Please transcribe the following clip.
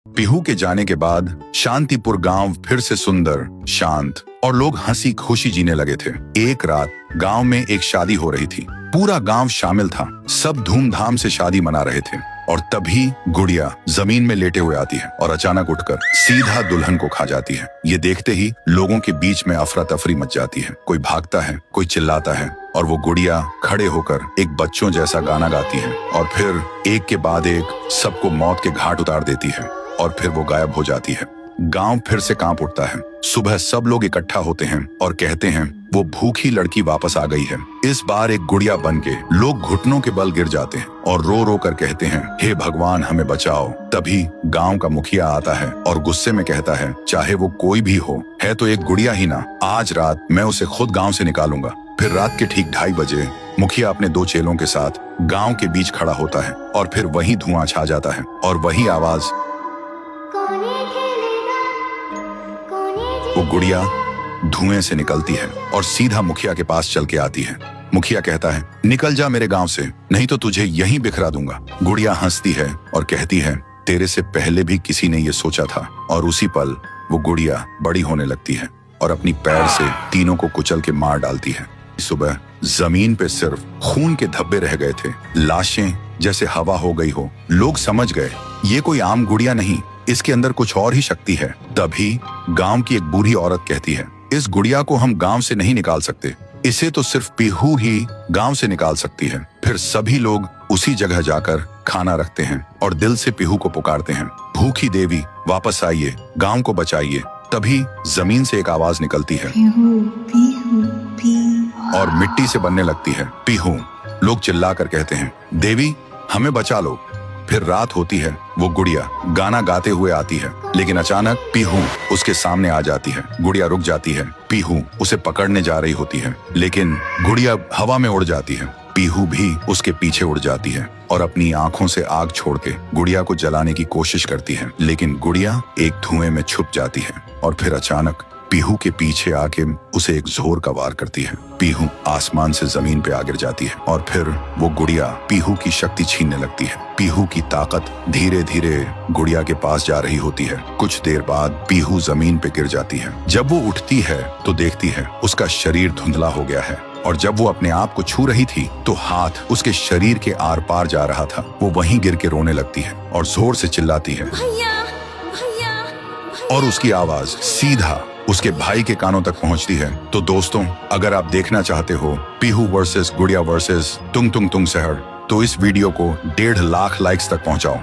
पीहू के जाने के बाद शांतिपुर गांव फिर से सुंदर, शांत और लोग हंसी खुशी जीने लगे थे। एक रात गांव में एक शादी हो रही थी। पूरा गांव शामिल था। सब धूमधाम से शादी मना रहे थे और तभी गुड़िया जमीन में लेटे हुए आती है और अचानक उठकर सीधा दुल्हन को खा जाती है। ये देखते ही लोगों के बीच में अफरा तफरी मच जाती है। कोई भागता है, कोई चिल्लाता है और वो गुड़िया खड़े होकर एक बच्चों जैसा गाना गाती है और फिर एक के बाद एक सबको मौत के घाट उतार देती है और फिर वो गायब हो जाती है। गांव फिर से कांप उठता है। सुबह सब लोग इकट्ठा होते हैं और कहते हैं वो भूखी लड़की वापस आ गई है। इस बार एक गुड़िया बनके लोग घुटनों के बल गिर जाते हैं और रो रो कर कहते हैं, हे भगवान हमें बचाओ। तभी गांव का मुखिया आता है और गुस्से में कहता है, चाहे वो कोई भी हो, है तो एक गुड़िया ही ना, आज रात मैं उसे खुद गाँव से निकालूंगा। फिर रात के ठीक 2:30 बजे मुखिया अपने 2 चेलों के साथ गांव के बीच खड़ा होता है और फिर वही धुआं छा जाता है और वही आवाज, वो गुड़िया धुएं से निकलती है और सीधा मुखिया के पास चल के आती है। मुखिया कहता है, निकल जा मेरे गांव से, नहीं तो तुझे यहीं बिखरा दूंगा। गुड़िया हंसती है और कहती है, तेरे से पहले भी किसी ने ये सोचा था। और उसी पल वो गुड़िया बड़ी होने लगती है और अपनी पैर से तीनों को कुचल के मार डालती है। सुबह जमीन पे सिर्फ खून के धब्बे रह गए थे, लाशें जैसे हवा हो गई हो। लोग समझ गए ये कोई आम गुड़िया नहीं, इसके अंदर कुछ और ही शक्ति है। तभी गांव की एक बूढ़ी औरत कहती है, इस गुड़िया को हम गांव से नहीं निकाल सकते, इसे तो सिर्फ पीहू ही गांव से निकाल सकती है। फिर सभी लोग उसी जगह जाकर खाना रखते हैं और दिल से पीहू को पुकारते हैं, भूखी देवी वापस आइए, गांव को बचाइए। तभी जमीन से एक आवाज निकलती है पीहू, पीहू, पीहू। और मिट्टी से बनने लगती है पीहू। लोग चिल्लाकर कहते हैं, देवी हमें बचा लो। फिर रात होती है। वो गुड़िया गाना गाते हुए आती है, लेकिन अचानक पीहू उसके सामने आ जाती है। गुड़िया रुक जाती है। पीहू उसे पकड़ने जा रही होती है, लेकिन गुड़िया हवा में उड़ जाती है। पीहू भी उसके पीछे उड़ जाती है और अपनी आंखों से आग छोड़ के गुड़िया को जलाने की कोशिश करती है, लेकिन गुड़िया एक धुएं में छुप जाती है और फिर अचानक पीहू के पीछे आके उसे एक जोर का वार करती है। पीहू आसमान से जमीन पे आ गिर जाती है और फिर वो गुड़िया पीहू की शक्ति छीनने लगती है। पीहू की ताकत धीरे धीरे गुड़िया के पास जा रही होती है। कुछ देर बाद पीहू जमीन पे गिर जाती है। जब वो उठती है तो देखती है उसका शरीर धुंधला हो गया है और जब वो अपने आप को छू रही थी तो हाथ उसके शरीर के आर पार जा रहा था। वो वहीं गिर के रोने लगती है और जोर से चिल्लाती है, भैया, भैया, भैया। और उसकी आवाज सीधा उसके भाई के कानों तक पहुंचती है। तो दोस्तों, अगर आप देखना चाहते हो पीहू वर्सेस गुड़िया वर्सेस तुंग तुंग तुंग सहर, तो इस वीडियो को 1.5 लाख लाइक्स तक पहुंचाओ।